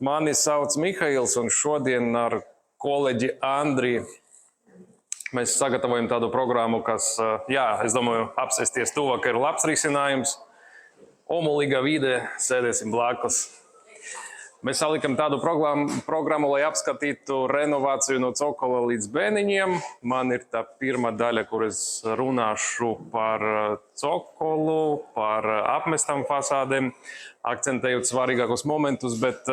Mani sauc Mihails, un šodien ar kolēģi Andri mēs sagatavojam tādu programmu, kas, es domāju, apsēsties tuvāk ir labs risinājums. Omulīga vide, sēdēsim blakus. Mēs salikam tādu programmu, lai apskatītu renovāciju no cokola līdz bēniņiem. Man ir tā pirmā daļa, kur es runāšu par cokolu, par apmestām fasādēm, akcentējot svarīgākos momentus, bet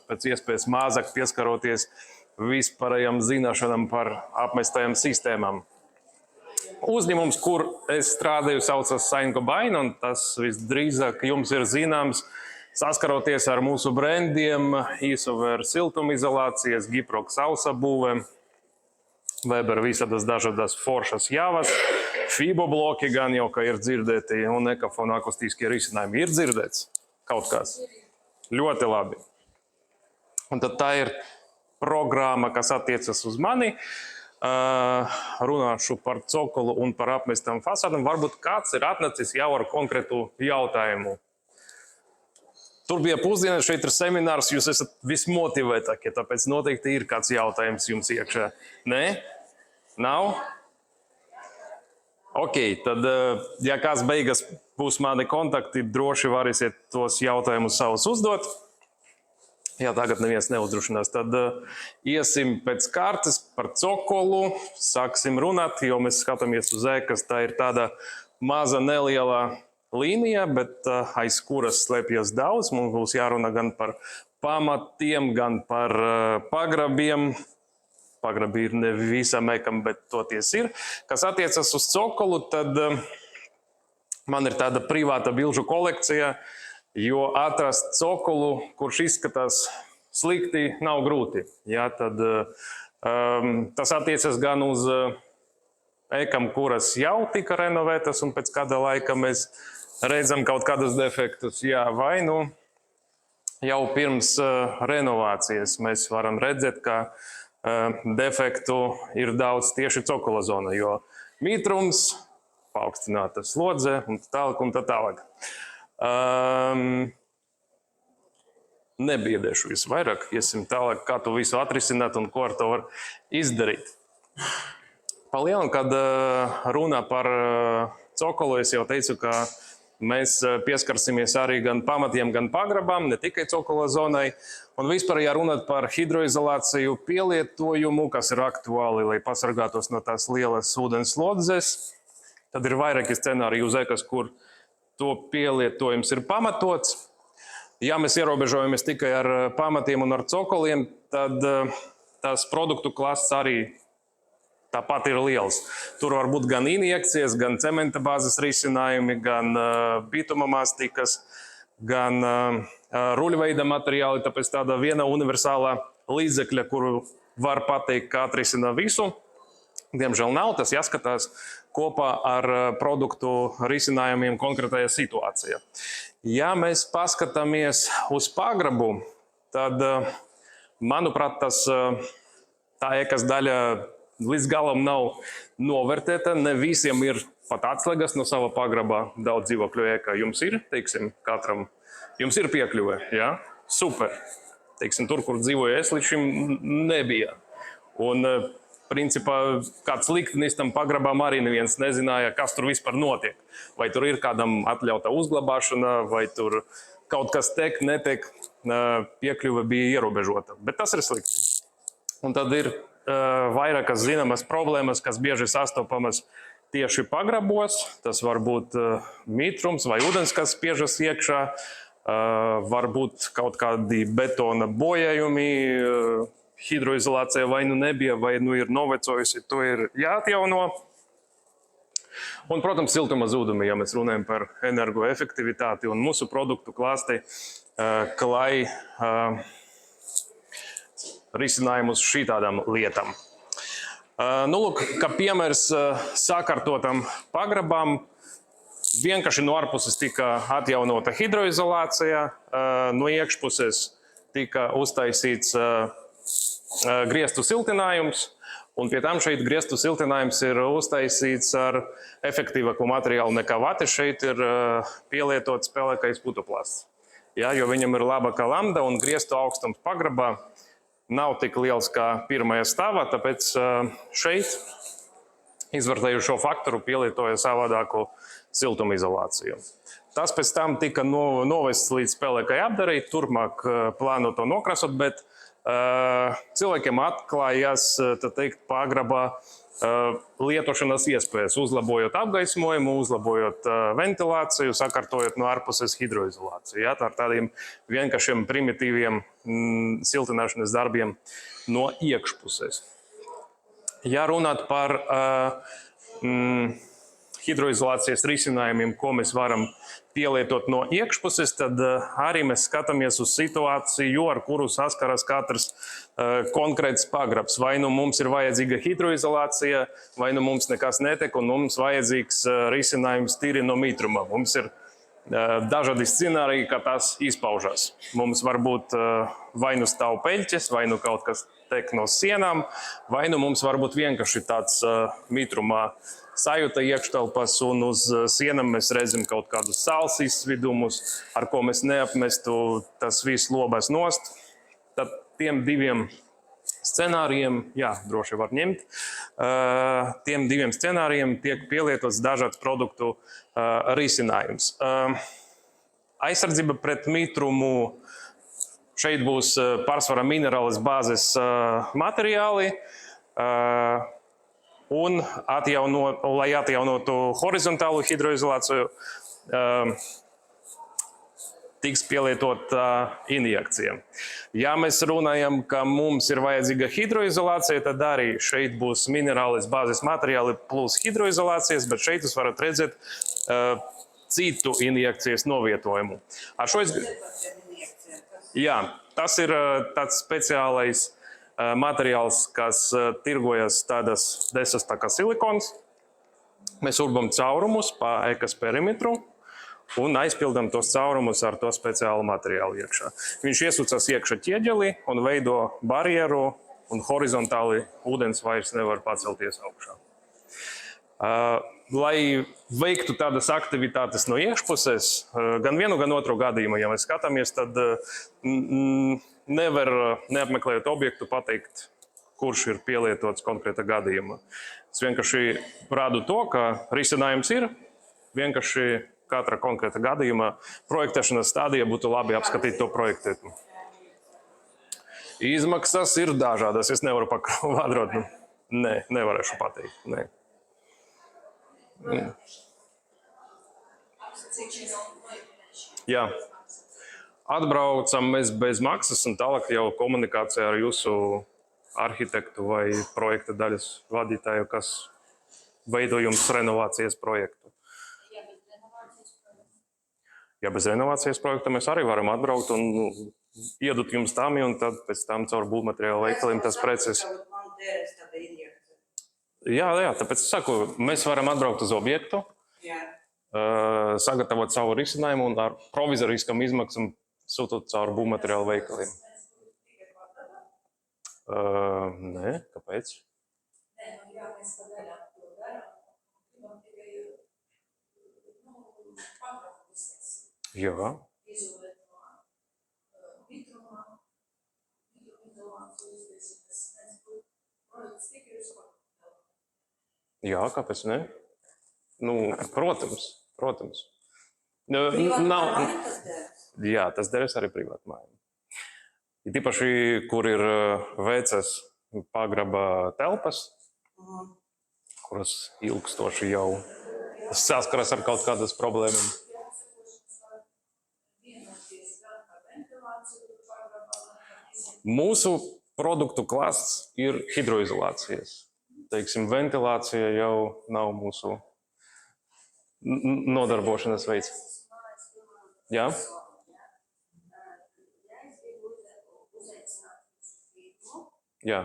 pēc iespējas mazāk pieskaroties vispārējām zināšanām par apmestajām sistēmām. Uzņēmums, kur es strādāju, saucas Saint-Gobain, un tas visdrīzāk jums ir zināms, saskaroties ar mūsu brendiem, Isover siltumizolācijas, Giprox sausabūve, Weber visādas dažādas foršas javas, Fibo bloki gan jau, ka ir dzirdēti, un Ekafona akustiskie risinājumi ir dzirdēts kaut kas. Ļoti labi. Un tad tā ir programma, kas attiecas uz mani. Runāšu par cokolu un par apmestām fasādām. Varbūt kāds ir atnācis jau ar konkrētu jautājumu. Tur bija pusdienas, šeit ir seminārs, jūs esat vismotivētākie, tāpēc noteikti ir kāds jautājums jums iekšā. Nē? Nav? Ok, tad, ja kāds beigas būs mani kontakti, droši varēsiet tos jautājumus savus uzdot. Ja tagad neviens neuzdrošinās, tad iesim pēc kārtas par cokolu, sāksim runāt, jo mēs skatāmies uz ēkas, tā ir tāda maza neliela līnija, bet aiz kuras slēpjas daudz. Mums būs jārunā gan par pamatiem, gan par pagrabiem. Pagrabi ir ne visam ēkam, bet toties ir. Kas attiecas uz cokolu, tad man ir tāda privāta bilžu kolekcija, jo atrast cokolu, kurš izskatās slikti, nav grūti. Ja, tad, tas attiecas gan uz ēkam, kuras jau tika renovētas, un pēc kāda laika mēs redzam kaut kādus defektus. Jā, vai nu jau pirms renovācijas mēs varam redzēt, ka defektu ir daudz tieši cokola zona, jo mitrums, paaugstināta slodze un tā tālāk. Nebiedēšu visu vairāk, iesim tālāk, kā to visu atrisināt un ko ar to var izdarīt. Palielam, kad runā par cokolu, es jau teicu, ka mēs pieskarsimies arī gan pamatiem, gan pagrabām, ne tikai cokola zonai. Un vispār, ja runāt par hidroizolāciju pielietojumu, kas ir aktuāli, lai pasargātos no tās lielas ūdens slodzes, tad ir vairāki scenāriji uz ēkas, kur to pielietojums ir pamatots. Ja mēs ierobežojamies tikai ar pamatiem un ar cokoliem, tad tās produktu klases arī tāpat ir liels. Tur var būt gan injekcijas, gan cementa bāzes risinājumi, gan bituma mastikas, gan ruļveida materiāli, tāpēc tāda viena universālā līdzekļa, kuru var pateikt, ka atrisina visu. Diemžēl nav, tas jāskatās kopā ar produktu risinājumiem konkrētajā situācijā. Ja mēs paskatāmies uz pagrabu, tad, manuprāt, tā ēkas daļa līdz galam nav novērtēta. Ne visiem ir pat atslēgas no sava pagraba. Daudz dzīvokļu ēkā jums ir, teiksim, katram. Jums ir piekļuve, jā? Super. Teiksim, tur, kur dzīvoju es, līdz šim nebija. Un principā, kāds liktenis tam pagrabām arī neviens nezināja, kas tur vispār notiek. Vai tur ir kādam atļauta uzglabāšana, vai tur kaut kas tek, netek, piekļuve bija ierobežota. Bet tas ir slikti. Un tad ir vairākas zināmas problēmas, kas bieži sastopamas tieši pagrabos. Tas var būt mitrums vai ūdens, kas spiežas iekšā, var būt kaut kādi betona bojājumi, hidroizolācija vai nu nebija, vai nu ir novecojusi, to ir jāatjauno. Un, protams, siltuma zudumi, ja mēs runājam par energoefektivitāti un mūsu produktu klāsti, klāj risinājumus šitādām lietām. Nu, lūk, kā piemērs sakārtotam pagrabām, vienkārši no ārpuses tika atjaunota hidroizolācija, no iekšpuses tika uztaisīts griestu siltinājums, un pie tam šeit griestu siltinājums ir uztaisīts ar efektīvāku materiālu nekā vati. Šeit ir pielietots pelēkais putoplasts. Jā, jo viņam ir laba lambda un griestu augstums pagrabā nav tik liels kā pirmajā stāvā, tāpēc šeit izvērtējušo faktoru pielietoja savādāku siltumizolāciju. Tas pēc tam tika novests līdz spēlēkai apdarei, turpmāk plāno to nokrasot, bet cilvēkiem atklājās, tā teikt, pagrabā lietošanas iespējas, uzlabojot apgaismojumu, uzlabojot ventilāciju, sakārtojot no ārpuses hidroizolāciju. Ja, tā ar tādiem vienkāršiem primitīviem siltināšanas darbiem no iekšpuses. Ja runāt par hidroizolācijas risinājumiem, ko mēs varam pielietot no iekšpuses, tad arī mēs skatāmies uz situāciju, ar kuru saskaras katrs konkrēts pagrabs. Vai nu mums ir vajadzīga hidroizolācija, vai nu mums nekas netiek, un mums vajadzīgs risinājums tīri no mitruma. Mums ir dažādi scenāriji, kā tas izpaužas. Mums var būt vai nu stāv peļķes, vai nu kaut kas tek no sienām, vai nu mums var būt vienkārši tāds mitrumā sajūta iekštelpas, un uz sienām mēs redzam kaut kādus saules izsvidumus, ar ko mēs neapmestu tas viss lobas nost. Tad tiem diviem scenārijiem, jā, droši var ņemt, tiem diviem scenārijiem tiek pielietots dažāds produktu risinājums. Aizsardzība pret mitrumu šeit būs pārsvarā minerālas bāzes materiāli, un lai atjaunotu horizontālu hidroizolāciju, tiks pielietota injekcija. Ja mēs runājam, ka mums ir vajadzīga hidroizolācija, tad arī šeit būs minerālas bāzes materiāli plus hidroizolācijas, bet šeit jūs varat redzēt citu injekcijas novietojumu. Jā, tas ir tāds speciālais materiāls, kas tirgojas tādas desas tā kā silikons. Mēs urbam caurumus pa ekas perimetru un aizpildam tos caurumus ar to speciālu materiālu iekšā. Viņš iesucas iekšā ķieģelī un veido barjeru, un horizontāli ūdens vairs nevar pacelties augšā. Lai veiktu tādas aktivitātes no iekšpuses, gan vienu, gan otru gadījumu, ja mēs skatāmies, tad nevar neapmeklējot objektu pateikt, kurš ir pielietots konkrēta gadījumā. Es vienkārši rādu to, ka risinājums ir, vienkārši katra konkrēta gadījumā projektēšanas stādijā būtu labi apskatīt to projektējumu. Izmaksas ir dažādas, es nevaru pakvadrot. Nē, nevarēšu pateikt. Nē. Jā. Atbraucam mēs bez maksas, un tālāk jau komunikācijā ar jūsu arhitektu vai projekta daļas vadītāju, kas veido jums renovācijas projektu. Ja bez renovācijas projekta mēs arī varam atbraukt un iedot jums tami, un tad pēc tam caur būvmateriālu veikaliem tas preces. Jā, tāpēc es saku, mēs varam atbraukt uz objektu, sagatavot savu risinājumu un ar provizoriskam izmaksam sūtot caur būvmateriālu veikaliem. Nē, kāpēc? Jā. Jā, kāpēc ne? Protams. Jā, tas deres arī privātmājām. Ir tīpaši, kur ir vecas pagraba telpas, kuras ilgstoši jau saskaras ar kaut kādas problēmas. Mūsu produktu klasts ir hidroizolācijas. Teiksim, ventilācija jau nav mūsu nodarbošanas veids. Jā? Jā.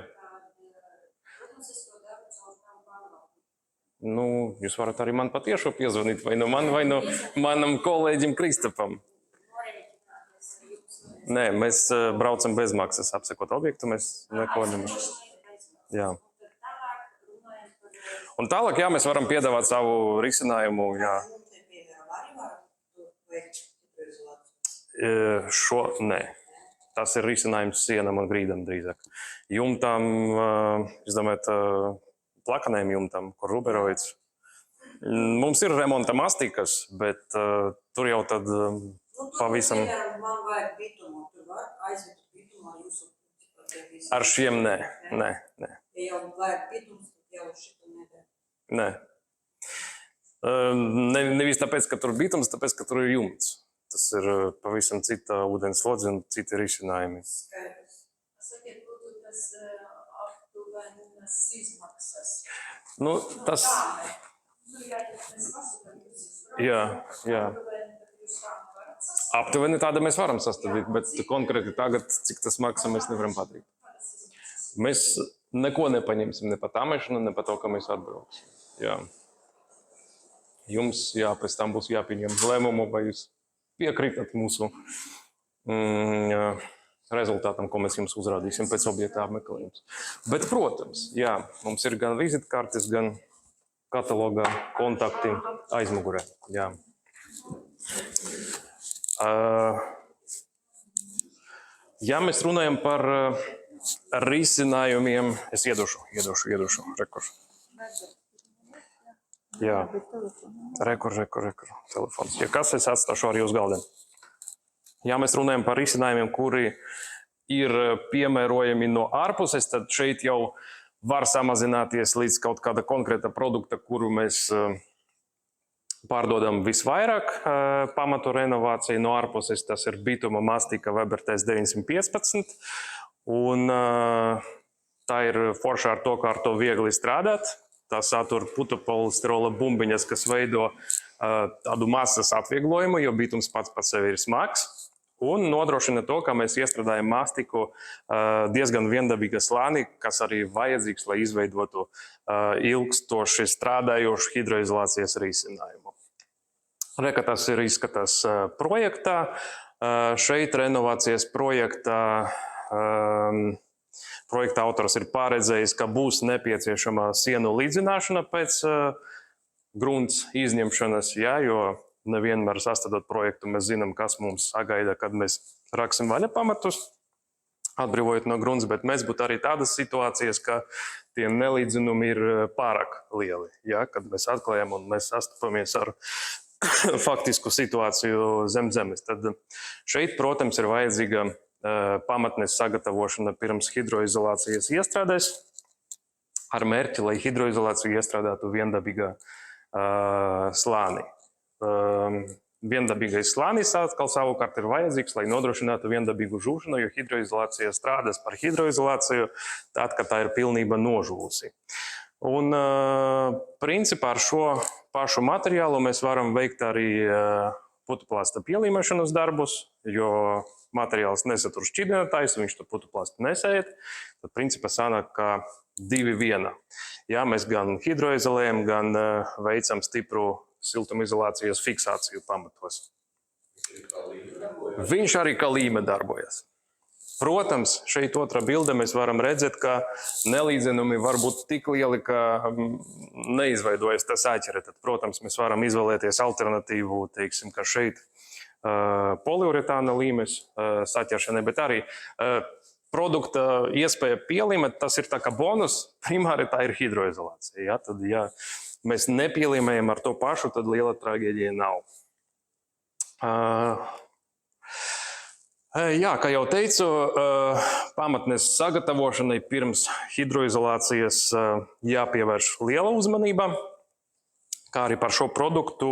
Jūs varat arī man patiešu piezvanīt, vai nu man, vai nu manam kolēģim Kristapam. Nē, mēs braucam bez maksas apsekot objektu, mēs neko nemaksam. Jā. Un tālāk, jā, mēs varam piedāvāt savu risinājumu, jā. Šo nē. Tas ir risinājums sienam un grīdam drīzāk. Jumtam, es domāju, plakanējiem jumtam, kur ruberoids. Mums ir remonta mastikas, bet tur jau tad pavisam... Man vajag bitumu, tur var aizvietu bitumu ar jūsu... Ar šiem nē. Ja jau vajag bitums, tad jau šitu nedēļ. Nē. Nevis tāpēc, ka tur bitums, tāpēc, ka tur ir jumts. Tas ir pavisam cita ūdenslodze un citi risinājumi. Skaidrs. Sakiet, būtu tas aptuvenas izmaksas. Nu, tas... Jā. Aptuveni tāda mēs varam sastādīt, bet konkrēti tagad, cik tas maksā, mēs nevaram pateikt. Mēs neko nepaņemsim, ne pa tāmešanu, ne pa to, ka mēs atbrauksim. Jā. Jums, pēc tam būs jāpieņem lēmumu, vai jūs piekrītat mūsu rezultātam, ko mēs jums uzrādīsim pēc objekta apmeklējums. Bet, protams, mums ir gan vizitkartes, gan katalogā kontakti aizmugurē. Jā. Ja mēs runājam par risinājumiem, es iedošu rekursu. Jā, rekur, telefons. Ja kas, es atstāšu arī uz galda. Ja mēs runājam par risinājumiem, kuri ir piemērojami no ārpuses, tad šeit jau var samazināties līdz kaut kāda konkrēta produkta, kuru mēs pārdodam visvairāk pamatu renovāciju no ārpuses. Tas ir bituma mastika Weber-TS 915. Un tā ir forša ar to, ka ar to viegli strādāt. Tā satur putopolisterola bumbiņas, kas veido tādu masas atvieglojumu, jo bitums pats par sevi ir smags. Un nodrošina to, ka mēs iestrādājam mastiku diezgan viendabīga slāni, kas arī vajadzīgs, lai izveidotu ilgstoši strādājošu hidroizolācijas risinājumu. Reka tas ir izskatās projektā. Šeit renovācijas projekta autors ir paredzējis, ka būs nepieciešama sienu līdzināšana pēc grunts izņemšanas, jo nevienmēr sastādot projektu mēs zinām, kas mums sagaida, kad mēs raksim vaļa pamatus, atbrīvojot no grunts, bet mēs būtu arī tādas situācijas, ka tie nelīdzinumi ir pārāk lieli, kad mēs atklājam un mēs sastopamies ar faktisku situāciju zem zemes. Tad šeit, protams, ir vajadzīga pamatnes sagatavošana pirms hidroizolācijas iestrādēs ar mērķi, lai hidroizolāciju iestrādātu viendabīgā slānī. Viendabīgais slānis atkal savukārt ir vajadzīgs, lai nodrošinātu viendabīgu žūšanu, jo hidroizolācija strādās par hidroizolāciju tad, kad tā ir pilnībā nožūlusi. Un principā ar šo pašu materiālu mēs varam veikt arī putuplasta pielīmēšanas darbus, jo materiāls nesatur šķidrinātājus, viņš to putuplastu nesēja. Tad principā sanāk, ka 2-1. Jā, mēs gan hidroizolējam, gan veicam stipru siltumizolācijas fiksāciju pamatos. Viņš arī kā līme darbojas. Protams, šeit otrā bilde mēs varam redzēt, ka nelīdzinumi var būt tik lieli, ka neizveidojas tas āķere. Tad, protams, mēs varam izvēlēties alternatīvu, teiksim, ka šeit poliuretāna līmes saķeršanai, bet arī produkta iespēja pielīmēt, tas ir tā kā bonus, primāri tā ir hidroizolācija. Ja? Tad, ja mēs nepielīmējam ar to pašu, tad liela tragēdija nav. Jā, kā jau teicu, pamatnes sagatavošanai pirms hidroizolācijas jāpievērš liela uzmanība. Kā arī par šo produktu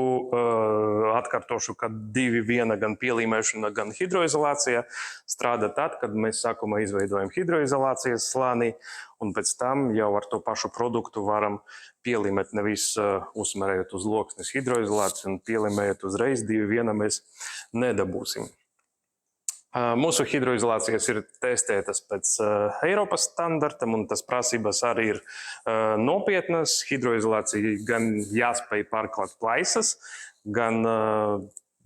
atkārtošu, ka 2-1 gan pielīmēšana, gan hidroizolācija strādā tad, kad mēs sākumā izveidojam hidroizolācijas slāni, un pēc tam jau ar to pašu produktu varam pielīmēt, nevis uzsmerējot uz loksnes hidroizolāciju un pielīmējot uzreiz 2-1 mēs nedabūsim. Mūsu hidroizolācijas ir testētas pēc Eiropas standartam, un tas prasības arī ir nopietnas. Hidroizolācija gan jāspēj pārklāt plaisas, gan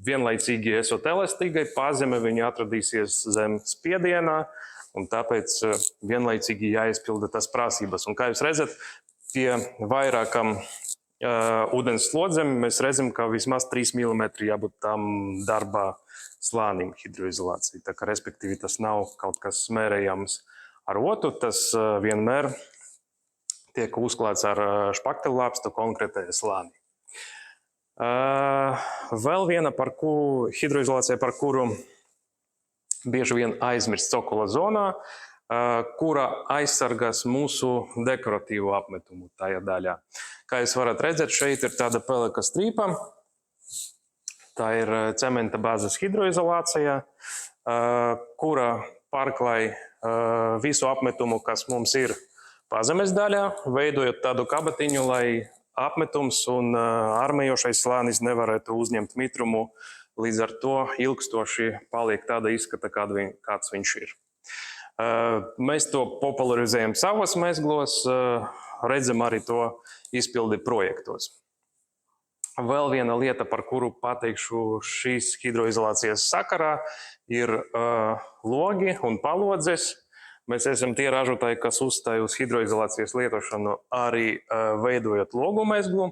vienlaicīgi esot elastīgai, pazeme viņa atradīsies zem spiedienā, un tāpēc vienlaicīgi jāizpilda tas prasības. Un kā jūs redzat, pie vairākam ūdens slodzēm, mēs redzam, ka vismaz 3 mm jābūt tam darbā slānim hidroizolācija. Tā kā, respektīvi, tas nav kaut kas smērējams ar otru, tas vienmēr tiek uzklāts ar špaktelāpstu konkrētajā slānī. Vēl viena hidroizolācija, par kuru bieži vien aizmirst cokola zonā, kura aizsargās mūsu dekoratīvo apmetumu tajā daļā. Kā jūs varat redzēt, šeit ir tāda peleka strīpa. Tā ir cementa bāzes hidroizolācija, kura pārklāj visu apmetumu, kas mums ir pazemes daļā, veidojot tādu kabatiņu, lai apmetums un armējošais slānis nevarētu uzņemt mitrumu, līdz ar to ilgstoši paliek tāda izskata, kāds viņš ir. Mēs to popularizējam savos mezglos, redzam arī to izpildi projektos. Vēl viena lieta, par kuru pateikšu šīs hidroizolācijas sakarā, ir logi un palodzes. Mēs esam tie ražotāji, kas uzstāj uz hidroizolācijas lietošanu arī veidojot logu mezglu.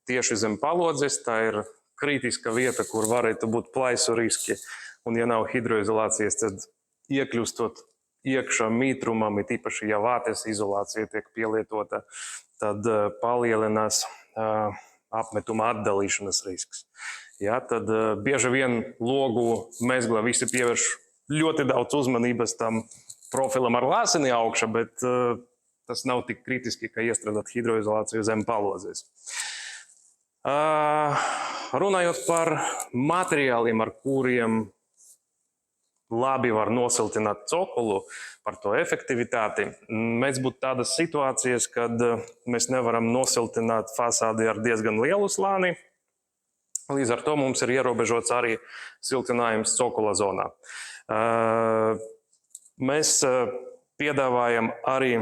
Tieši zem palodzes tā ir kritiska vieta, kur varētu būt plaisu riski. Un ja nav hidroizolācijas, tad iekļūstot iekšā mitrumam, it īpaši, ja vātes izolācija tiek pielietota, tad palielinās apmetuma atdalīšanas risks. Ja, tad bieži vien logu mezglā visi pievērš ļoti daudz uzmanības tam profilam ar lāseni augšā, bet tas nav tik kritiski, ka iestrādāt hidroizolāciju zem palodzes. Runājot par materiāliem, ar kuriem labi var nosiltināt cokolu, par to efektivitāti, mēs būtu tādas situācijas, kad mēs nevaram nosiltināt fasādi ar diezgan lielu slāni. Līdz ar to mums ir ierobežots arī siltinājums cokola zonā. Mēs piedāvājam arī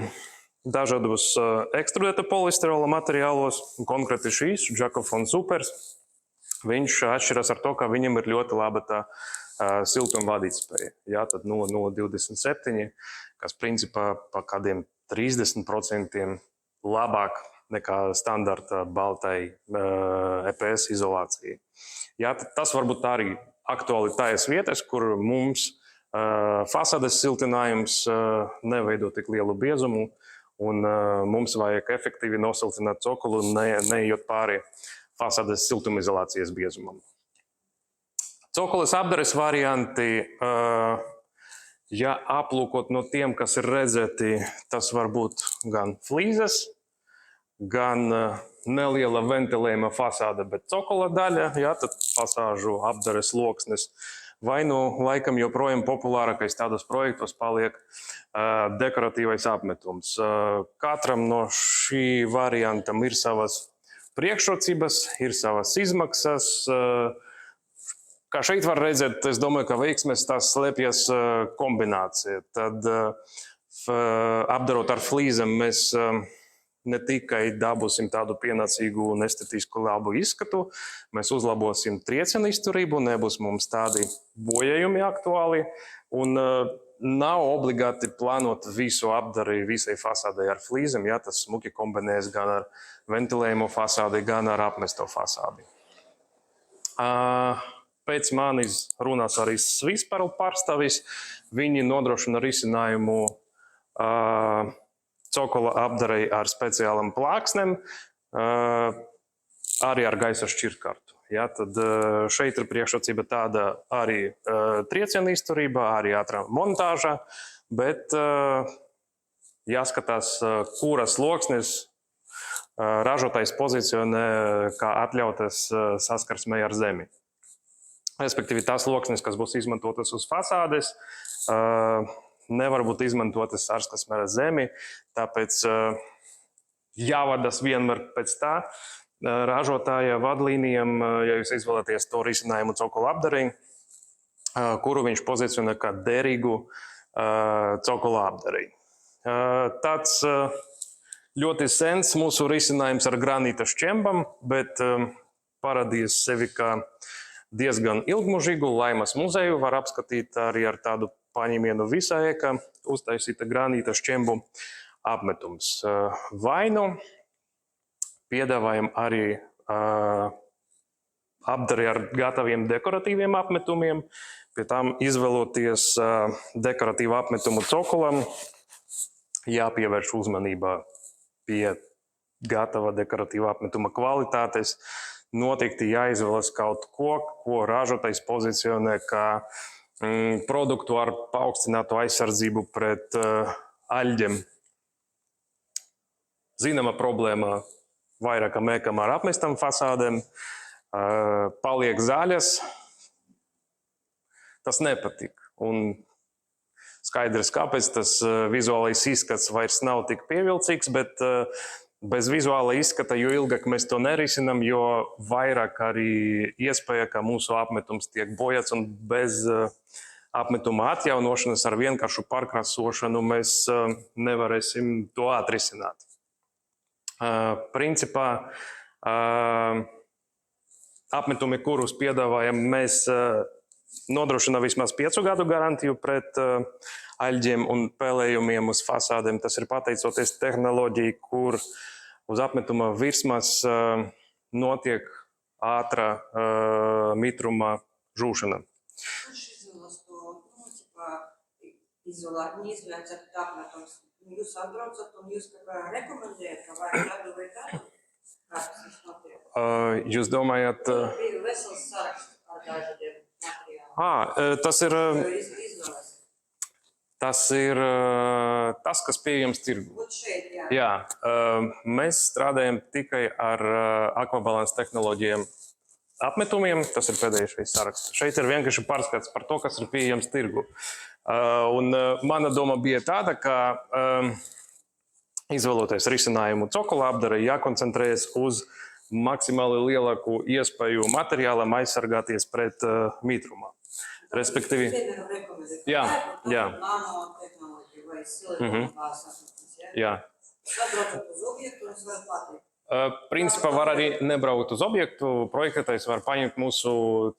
dažādus ekstrudēta polistirola materiālos, konkrēti šīs, Jacofon Supers. Viņš atšķiras ar to, ka viņam ir ļoti laba tā siltuma vadītspēja. Jā, tad 0,27, kas principā pa kādiem 30% labāk nekā standarta baltai EPS izolācija. Jā, tas varbūt arī aktuāli tājas vietas, kur mums fasādes siltinājums neveido tik lielu biezumu, un mums vajag efektīvi nosiltināt cokolu, neejot pāri fasādes siltumizolācijas biezumam. Cokolas apdares varianti, ja aplūkot no tiem, kas ir redzēti, tas var būt gan flīzes, gan neliela ventilējuma fasāde, bet cokola daļa, ja, tad fasāžu apdares loksnes. Vai nu laikam joprojām populārākais tādos projektos paliek dekoratīvais apmetums. Katram no šī variantam ir savas priekšrocības, ir savas izmaksas. Kā šeit var redzēt, es domāju, ka veiksmes tās slēpjas kombinācija. Tad apdarot ar flīzēm mēs ne tikai dabūsim tādu pienācīgu un estetisku labu izskatu, mēs uzlabosim triecienu izturību, nebūs mums tādi bojājumi aktuāli, un nav obligāti plānot visu apdari visai fasādei ar flīzēm, ja tas smuki kombinēs gan ar ventilējumu fasādi, gan ar apmesto fasādi. Pēc manis runās arī Swissparo pārstāvis. Viņi nodrošina risinājumu cokola apdarei ar speciālam plāksnēm, arī ar gaisa šķirtkartu. Ja, tad šeit ir priekšrocība tāda arī trieciena izturība, arī ātrā montāža, bet jāskatās, kuras loksnes ražotājs pozicionē kā atļautas saskarsmei ar zemi. Respektīvi, tās loksnes, kas būs izmantotas uz fasādes, nevar būt izmantotas saskarsmē ar zemi, tāpēc jāvadas vienmēr pēc tā ražotāja vadlīnijām, ja jūs izvēlaties to risinājumu cokola apdarei, kuru viņš pozicionē kā derīgu cokola apdarei. Tāds ļoti sens mūsu risinājums ar granīta šķembam, bet parādījis sevi kā diezgan ilgmužīgu. Laimas muzeju var apskatīt arī ar tādu paņēmienu visā ēkā uztaisīta granīta šķembu apmetums. Vai nu piedāvājam arī apdari ar gataviem dekoratīviem apmetumiem. Pie tām izvēloties dekoratīvu apmetumu cokolam, jāpievērš uzmanība pie gatava dekoratīva apmetuma kvalitātes. Noteikti jāizvēlas kaut ko, ko ražotājs pozicionē kā produktu ar paaugstinātu aizsardzību pret aļģiem. Zināma problēma vairākam ēkam ar apmestam fasādēm. Paliek zaļas. Tas nepatīk. Un skaidrs, kāpēc tas vizuālais izskats vairs nav tik pievilcīgs, bet bez vizuāla izskata, jo ilgāk mēs to nerisinām, jo vairāk arī iespēja, ka mūsu apmetums tiek bojāts, un bez apmetuma atjaunošanas ar vienkāršu pārkrāsošanu mēs nevarēsim to atrisināt. Principā apmetumi, kurus piedāvājam, mēs nodrošina vismaz 5 gadu garantiju pret aļģiem un pelējumiem uz fasādēm. Tas ir pateicoties tehnoloģijai, kur uz apmetuma virsmas notiek ātra mitruma žūšana. Kurš izvēlas to, neizvēlēt apmetums? Jūs atbraucat un jūs rekomendējat, ka vajag tādu vai tādu? Kā tas notiek? Jūs domājat? Bija vesels saraksts ar dažādiem materiāliem. Tas ir tas, kas pieejams tirgu. Jā, mēs strādājam tikai ar akvabalans tehnoloģijiem apmetumiem. Tas ir pēdējais saraksts. Šeit ir vienkārši pārskats par to, kas ir pieejams tirgu. Un mana doma bija tāda, ka izvēloties risinājumu cokola apdare, jākoncentrējas uz maksimāli lielāku iespēju materiālam aizsargāties pret mitrumu. Respektīvi, jā. Nanotehnoloģija vai silikona bāzes. Jā. Sabraucat uz objektu un es varu pateikt. Principā var arī nebraukt uz objektu. Projektētājs var paņemt mūsu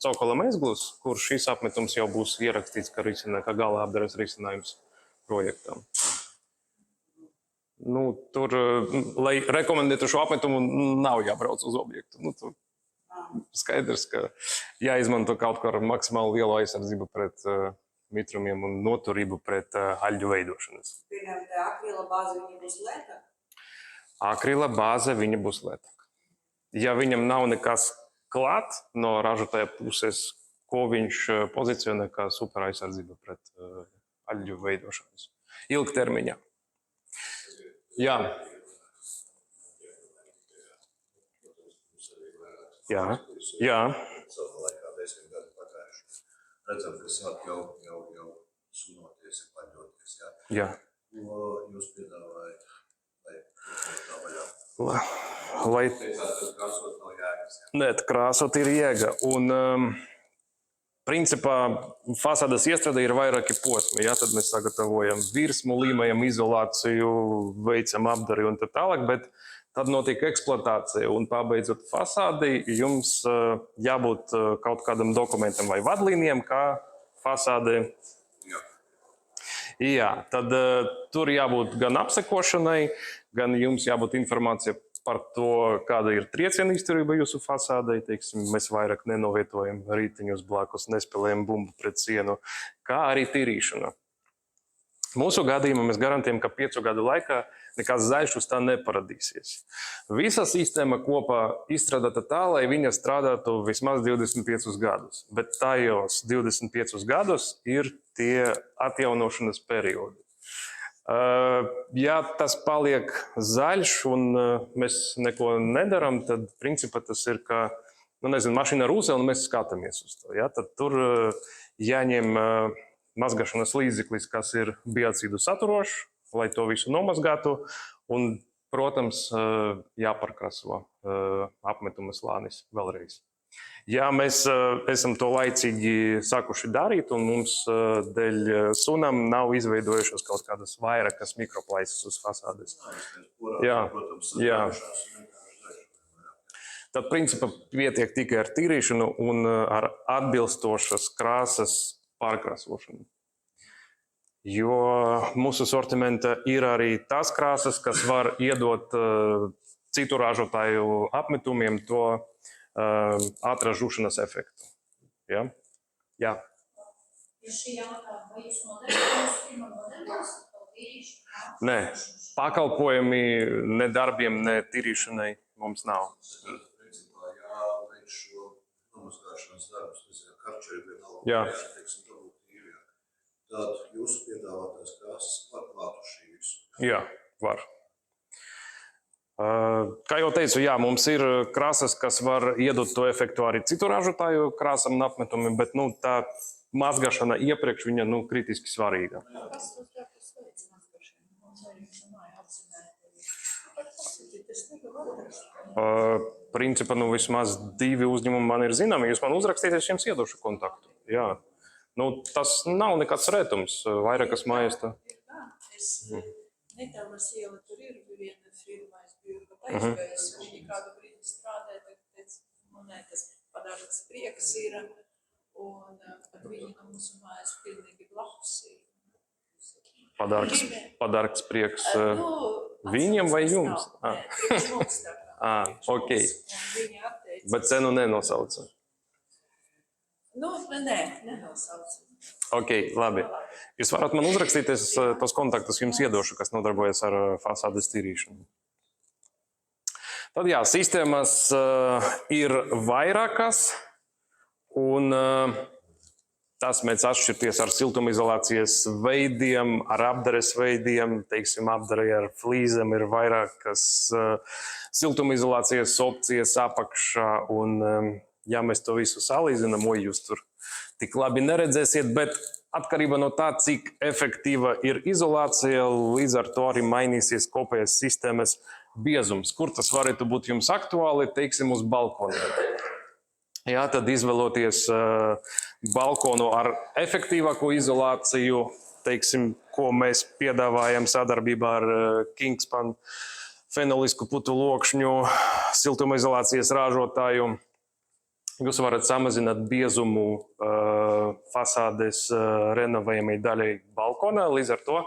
cokola mezglus, kur šis apmetums jau būs ierakstīts, kā gala apdares risinājums projektam. Tur, lai rekomendētu šo apmetumu, nav jābrauc uz objektu. Skaidrs, ka jāizmanto kaut kā ar maksimāli lielu aizsardzību pret mitrumiem un noturību pret aļģu veidošanas. Pieņemt, akrila bāze viņa būs lētāka? Akrila bāze viņa būs lētāka. Ja viņam nav nekas klāt no ražotāja puses, ko viņš pozicionē kā super aizsardzību pret aļģu veidošanas. Ilgtermiņā. Jā. Jā. Savā laikā 10 gadu pagājuši. Redzam, ka sāk jau sunoties un paļoties. Jā. Ko jūs piedāvājat, lai tā vaļā? Lai Krāsot nav jēgas. Nē, krāsot ir jēga. Un principā fasādes iestrādē ir vairāki posmi. Tad mēs sagatavojam virsmu, līmējam izolāciju, veicam apdari un tā tālāk, bet tad notiek eksploatācija, un pabeidzot fasādi, jums jābūt kaut kādam dokumentam vai vadlīnijam, kā fasāde. Jā, tad tur jābūt gan apsekošanai, gan jums jābūt informācija par to, kāda ir trieciena izturība jūsu fasādei. Teiksim, mēs vairāk nenovietojam rītiņus blakus, nespēlējam bumbu pret sienu, kā arī tīrīšana. Mūsu gadījumā mēs garantējam, ka 5 gadu laikā nekas zaļš uz tā neparadīsies. Visa sistēma kopā izstrādāta tā, lai viņa strādātu vismaz 25 gadus. Bet tajos 25 gadus ir tie atjaunošanas periodi. Ja tas paliek zaļš un mēs neko nedaram, tad principā tas ir kā, mašīna rūsē un mēs skatāmies uz to. Tad tur jāņem mazgāšanas līdzeklis, kas ir biocīdu saturošs, lai to visu nomazgātu, un, protams, jāparkraso apmetuma slānis vēlreiz. Ja mēs esam to laicīgi sākuši darīt, un mums dēļ sunām nav izveidojušās kaut kādas vairākas mikroplaisas uz fasādes. Jā. Tad, principā, pietiek tikai ar tīrīšanu un ar atbilstošas krāsas pārkrāsošanu. Jo mūsu sortimenta ir arī tās krāsas, kas var iedot citu ražotāju apmetumiem to ātrās žūšanas efektu. Ja? Jā. Ja šī jautājuma, vai jūs nodarbojat pirmā nodarbojat to tīrīšanu? Nē, pakalpojumi ne darbiem, ne tīrīšanai mums nav. Principā, ja veic šo nomazgāšanas darbus, nezinu, karčeri vienalga, Jā. teiksim, to būtu īrjāk, tad jūsu piedāvātais krāsas var klāt uz šī visu. Jā, var. Kā jau teicu, jā, mums ir krāsas, kas var iedot to efektu arī citu ražotāju krāsam un apmetumiem, bet tā mazgāšana iepriekš viņa kritiski svarīga. Kas tos darbus veic mazgāšanu? Mums arī māja apzinājumi. Kas ir tas nevar atrast? Principā, vismaz 2 uzņēmumi man ir zināmi. Jūs man uzrakstīsiet, es jums iedošu kontaktu. Jā. Tas nav nekāds retums. Vairākas mājas tā. Es Netavas iela tur ir viena firma, es biju aizgājis, viņi kādu brīdi strādāja, tad teica, tas padargs prieks ir, un pat viņi no mūsu mājas pilnīgi blakus ir. Padargs prieks viņiem vai jums? Nē, prieks mums tā kā. Ok. Un viņi atteica. Bet cenu nenosauca. Nē, nenosauca. Ok, labi. Jūs varat man uzrakstīt, es tos kontaktus jums iedošu, kas nodarbojas ar fasādes tīrīšanu. Tad jā, sistēmas ir vairākas, un tas mēdz atšķirties ar siltumizolācijas veidiem, ar apdares veidiem. Teiksim, apdarei ar flīzēm ir vairākas siltumizolācijas opcijas apakšā, un ja mēs to visu salīdzinām, jūs tur tik labi neredzēsiet, bet atkarībā no tā, cik efektīva ir izolācija, līdz ar to arī mainīsies kopējās sistēmas biezums. Kur tas varētu būt jums aktuāli, teiksim, uz balkona. Jā, tad izvēloties balkonu ar efektīvāko izolāciju, teiksim, ko mēs piedāvājam sadarbībā ar Kingspan fenolisku putu lokšņu siltumizolācijas ražotāju. Jūs varat samazināt biezumu fasādes renovējumai daļai balkonā, līdz ar to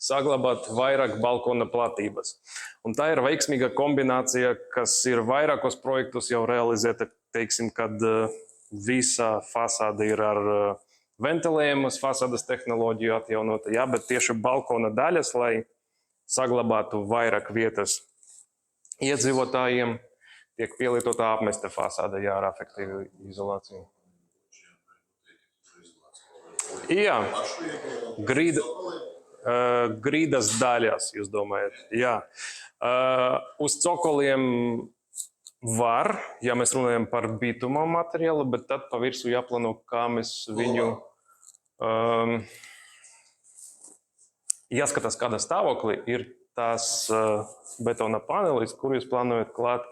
saglabāt vairāk balkona platības. Un tā ir veiksmīga kombinācija, kas ir vairākos projektos jau realizēta, teiksim, kad visa fasāde ir ar ventilējumas fasādes tehnoloģiju atjaunota, jā, bet tieši balkona daļas, lai saglabātu vairāk vietas iedzīvotājiem, tiek pielietota apmesta fasāde, jā, ar efektīvu izolāciju. Jā, grīdas daļās, jūs domājat, jā. Uz cokoliem var, ja mēs runājam par bituma materiālu, bet tad pa virsu jāplāno, kā mēs viņu jāskatās, kādā stāvoklī ir tās betona panelis, kur jūs plānojat klāt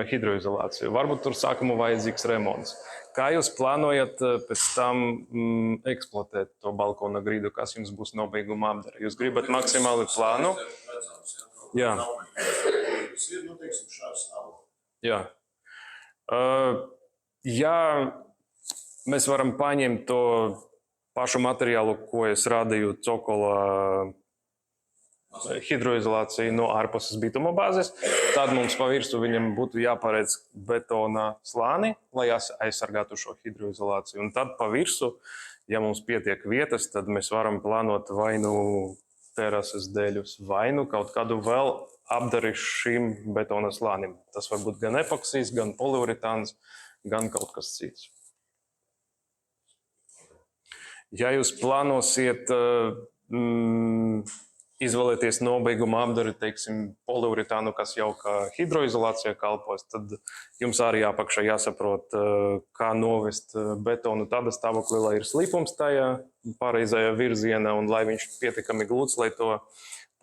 hidroizolāciju. Varbūt tur sākumā vajadzīgs remonts. Kā jūs plānojat pēc tam eksploatēt to balkona grīdu, kas jums būs nobeiguma apdara? Jūs gribat maksimāli plānu? Jā. Jā. Ja mēs varam paņemt to pašu materiālu, ko es rādīju cokola hidroizolāciju no ārpuses bituma bāzes, tad mums pa virsu viņam būtu jāparedz betona slāni, lai aizsargātu šo hidroizolāciju. Un tad pa virsu, ja mums pietiek vietas, tad mēs varam plānot vai nu terases dēļus, vai nu kaut kādu vēl apdari šim betona slānim. Tas var būt gan epoksijas, gan poliuretāns, gan kaut kas cits. Ja jūs plānosiet izvēlēties nobeiguma apdari, teiksim, poliuretānu, kas jau kā hidroizolācija kalpos, tad jums arī apakšā jāsaprot, kā novest betonu tādā stāvoklī, lai ir slīpums tajā pareizajā virzienā un lai viņš pietiekami glūts, lai to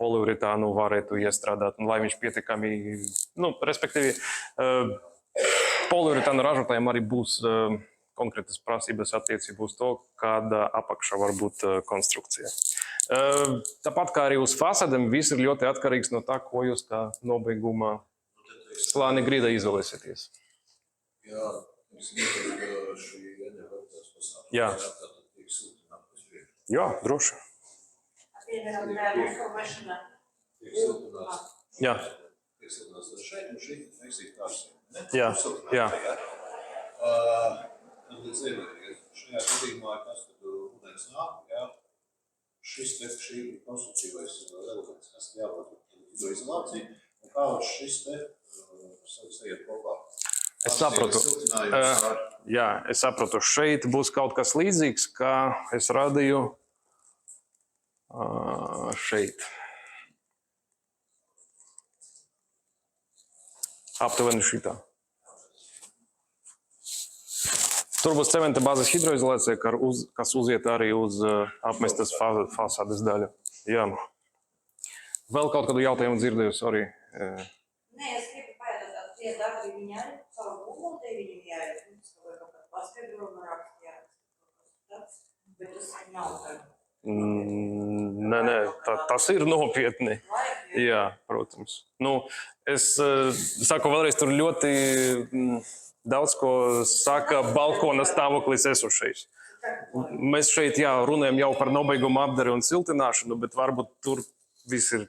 poliuretānu varētu iestrādāt un lai viņš pietiekami, respektīvi, poliuretānu ražotājiem arī būs konkrētas prasības attiecībā uz to, kāda apakšā var būt konstrukcija. Tāpat kā arī uz fasādēm, viss ir ļoti atkarīgs no tā, ko jūs kā nobeigumā slāni grīdā izolēsieties. Jā, šī energotas pasākuma. Jā. Jā, droši. Jā. iesiltinās šeit, un šī neizsīt tārs. Jā, jā. Tad līdz ievēriet, šajā gadījumā, kas tad ūdens nāk, jā, šī konstruktīvais elements, kas jābūt hidroizolācija, un kā šis te sajiet kopā. Es saprotu. Jā, es saprotu. Šeit būs kaut kas līdzīgs, kā es radīju šeit. Aptuveni šitā. Tur būs cementa bāzes hidroizolācija, kas uziet arī uz apmestas fasādes daļu. Jā. Vēl kaut kādu jautājumu dzirdēju, sorry. Nē, es gribu pajautāt, tie darbi viņi arī caur būvotē viņiem jāiet, vai kaut kādu paskaidrojumu rakstījāt, bet tas nav tā. Nē, tas ir nopietni. Jā, protams. Nu, es saku vēlreiz, tur ļoti daudz ko saka balkona stāvoklis esošais. Mēs šeit runājam jau par nobeigumu apdari un siltināšanu, bet varbūt tur viss ir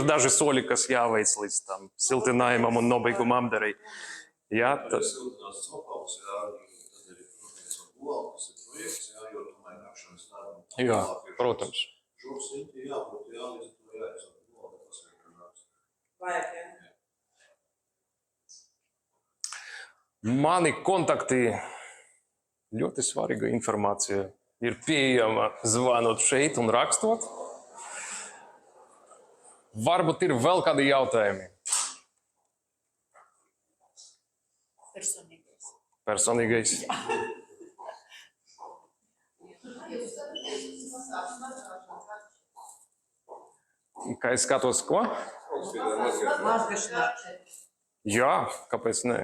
daži soļi, kas jāveic līdz tam siltinājumam un nobeigumu apdarei. Jā, tas siltinās cokals, jā, tad ir protams buvalkas, ir projekts, jā, jo tomēr nākšanas darbu. Jā, protams. Žoks riņķi jābūt, jā, līdz to jāizsaka buvalka, paskaidrinās. Vajag, jā. Mani kontakti, ļoti svarīga informācija, ir pieejama zvanot šeit un rakstot. Varbūt ir vēl kādi jautājumi. Personīgais. Kā es skatos, ko? Mazgašanā. Jā, kāpēc ne?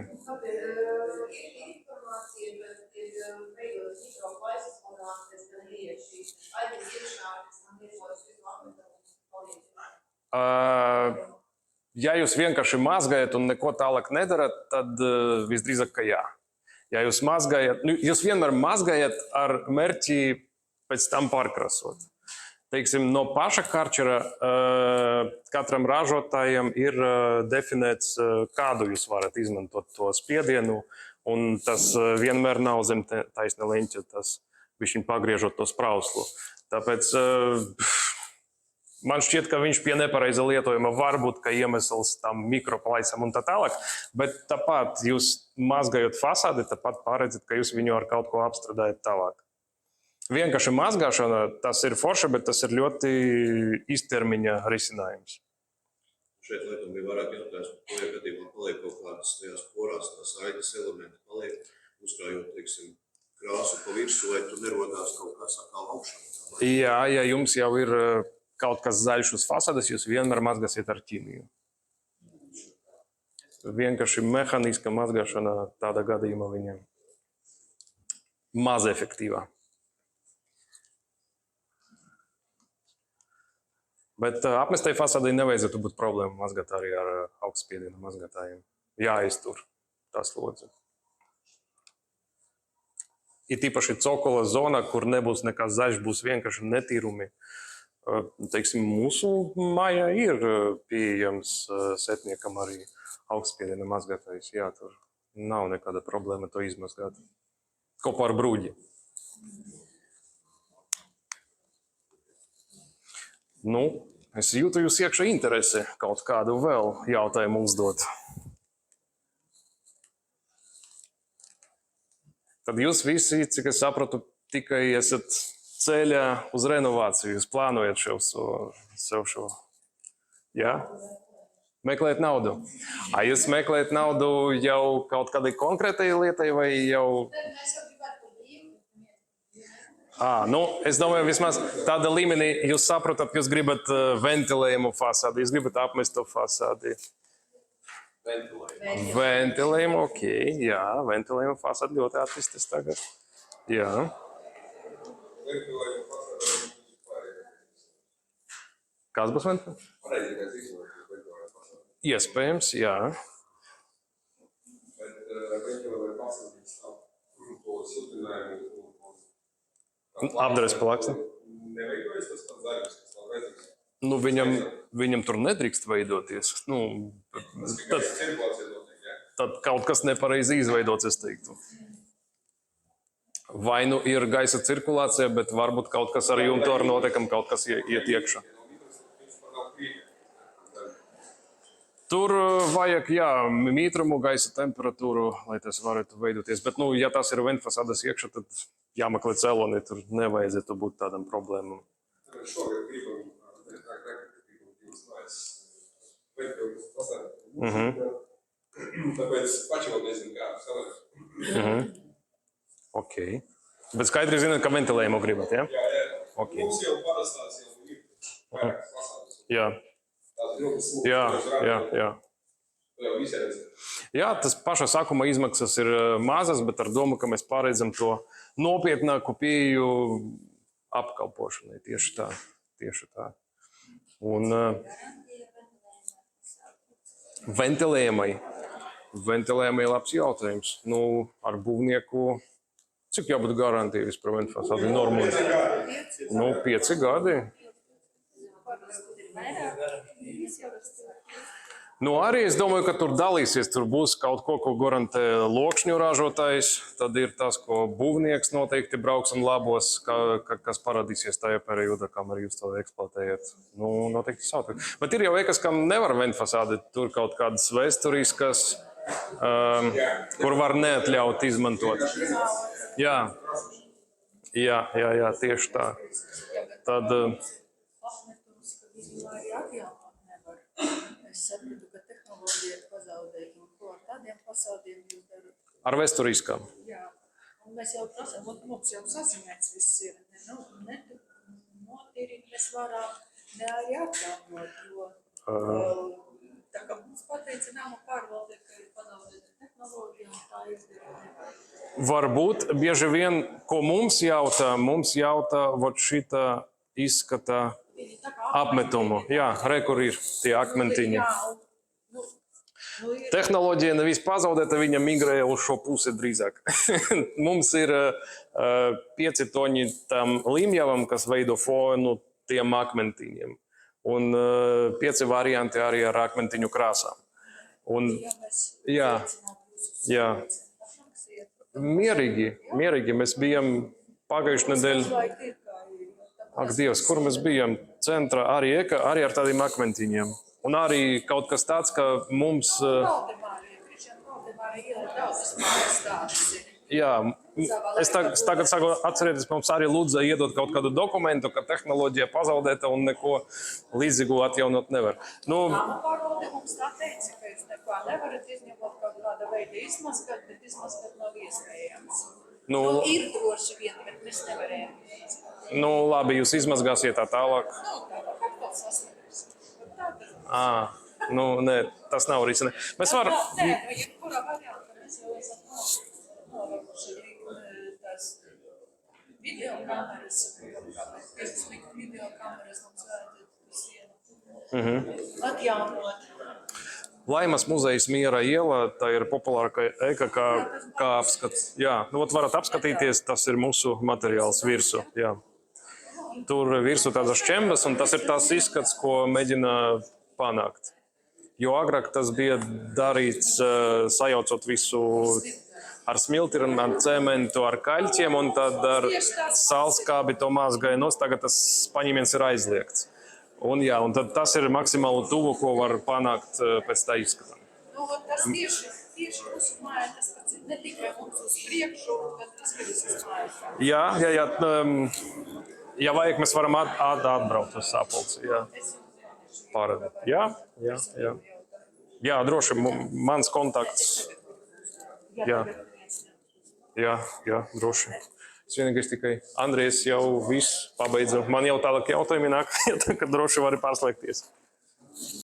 Ja jūs vienkārši mazgājat un neko tālāk nedarat, tad visdrīzāk, ka jā. Ja jūs mazgājat, jūs vienmēr mazgājat ar mērķi pēc tam pārkrasot. Teiksim, no paša karčera katram ražotājam ir definēts, kādu jūs varat izmantot to spiedienu, un tas vienmēr nav zem taisna leņķa, tas bišķiņ pagriežot to sprauslu. Tāpēc man šķiet, ka viņš pie nepareiza lietojuma varbūt, ka iemesls tam mikroplaisam un tā tālāk, bet tāpat jūs mazgājot fasādi, tāpat pārredzat, ka jūs viņu ar kaut ko apstrādājat tālāk. Vienkārši mazgāšana, tas ir forša, bet tas ir ļoti īstermiņa risinājums. Šeit laikam bija vairāk jautājums, par to, ja gadījumā paliek kaut kādas tajās porās, tās aitas elementi paliek, uzkrājot, teiksim, krāsu pa virsu, vai tur nerodās kaut kas atkal augšana? Jā, ja jums jau ir kaut kas zaļš uz fasādes, jūs vienmēr mazgāsiet ar ķīmiju. Vienkārši mehāniska mazgāšana tādā gadījumā viņiem maz efektīvā. Bet apmestai fasādei nevajadzētu būt problēma mazgāt arī ar augstspiediena mazgātājiem. Jāiztur tas lodzi. Ir tīpaši cokola zona, kur nebūs nekas zaļš, būs vienkārši netīrumi. Teiksim, mūsu mājā ir pieejams setniekam arī augstspiediena mazgātājs. Jā, tur nav nekāda problēma to izmazgāt. Kopā ar brūģi. Nu, es jūtu jūs iekšā interesi kaut kādu vēl jautājumu uzdot. Tad jūs visi, cik es sapratu, tikai esat ceļā uz renovāciju. Jūs plānojat sev šo. Jā? Meklēt naudu. Jūs meklējat naudu jau kaut kādai konkrētai lietai vai jau... Nu, es domāju, vismaz tāda līmenī jūs saprotat, ka jūs gribat ventilējumu fasādi, jūs gribat apmestu fasādi. Ventilējumu, ok, jā, ventilējumu fasādi ļoti attīstīts tagad. Jā. Kas būs ventilējums? Iespējams, jā. Apdares plāksne. Nu, viņam viņam tur nedrīkst veidoties. Nu, tad kaut kas nepareizi izveidots, es teiktu. Vai nu ir gaisa cirkulācija, bet varbūt kaut kas ar jumtu ar notekam, kaut kas iet iekšā. Tur vajag, jā, mitrumu, gaisa temperatūru, lai tas varētu veidoties. Bet, nu, ja tas ir ventfasādes iekšā, tad jāmeklē cēloni, tur nevajadzētu būt tādam problēmam. Šogad gribam, tāpēc paši vēl nezinu, kā salēt. Ok. Bet skaidri zināt, ka ventilējumu gribat, ja? Jā. Okay. Mums jau parastās jau ir vairākas fasādes. Jā. Tās ļoti smūgas. Jā. Jau visi redz. Jā, tas paša sākuma izmaksas ir mazas, bet ar domu, ka mēs pārredzam to nopietnāku pieeju apkalpošanai. Tieši tā. Un ventilējumai labs jautājums. Nu, ar būvnieku, cik jābūt garantija vispār ventfasādi normāli? 5 gadi. Nu, arī es domāju, ka tur dalīsies. Tur būs kaut ko garantē lokšņu ražotājs. Tad ir tas, ko būvnieks noteikti brauks un labos, kas parādīsies tajā periodā, kamēr jūs to eksploatējat. Nu, noteikti savādāk. Bet ir jau veikas, kam nevar ventfasādi. Tur kaut kādas vēsturiskas, kur var neatļaut izmantot. Jā, tieši tā. Tad... Es saprotu, ka tehnoloģija ir pazaudēta, un ko ar tādiem fasādiem jūs darat? Ar vēsturiskām. Jā, un mēs jau prasām, mums jau saziņēts viss ir, ne notīrīt mēs varam, ne arī atjaunot, jo tā kā mums pateica nama pārvalde, ka ir pazaudēta tehnoloģija, un tā izdarīja. Varbūt bieži vien, ko mums jautā, vot šita izskata apmetumu. Jā, kur ir tie akmentiņi. Tehnoloģija nevis pazaudēta, viņa migrēja uz šo pusi drīzāk. Mums ir 5 toņi tam līmjavam, kas veido fonu tiem akmentiņiem. Un 5 varianti arī ar akmentiņu krāsām. Un, jā. Mierīgi. Mēs bijām pagājušajā nedēļā. Ak, Dievs, kur mēs bijām? Centrā arī ar tādiem akmentiņiem. Un arī kaut kas tāds, ka mums... Jā, es tagad saku, atcerieties, mums arī lūdza iedot kaut kādu dokumentu, ka tehnoloģija pazaudēta un neko līdzīgu atjaunot nevar. Nama pārvalde mums tā teica, ka jūs neko nevarat izņemot kaut kāda veida izmazgat, bet izmazgat nav iespējams. Ir droši vien, bet mēs nevarējām. Labi, jūs izmazgāsiet tā tālāk. Nē, tas nav risina. Mēs varam... Jebkurā variantā mēs jau esam novaruši tās videokameras, 50 videokameras mums vajadzētu atjaunot. Laimas muzejs Miera iela, tā ir populāra eka kā apskats. Jā, varat apskatīties, tas ir mūsu materiāls virsū. Jā. Tur virsū tādas čembas, un tas ir tās izskats, ko mēģina panākt. Jo agrāk tas bija darīts, sajaucot visu ar smiltīm, ar cementu, ar kaļķiem, un tad ar salskābi to mazgāja nost, tagad tas paņēmiens ir aizliegts. Un tad tas ir maksimāli tuvu, ko var panākt pēc tā izskatām. Tas tieši mūsu mājā, tas pats ir ne tikai mums uz priekšu, bet tas ir visas mājās. Jā. Ja vajag, mēs varam atbraukt uz Sapulci. Jā, droši, mans kontakts. Jā, droši. Es vienīgais tikai Andrejs jau viss pabeidzu. Man jau tālāk jautājumi nāk, tā ka droši vari pārslēgties.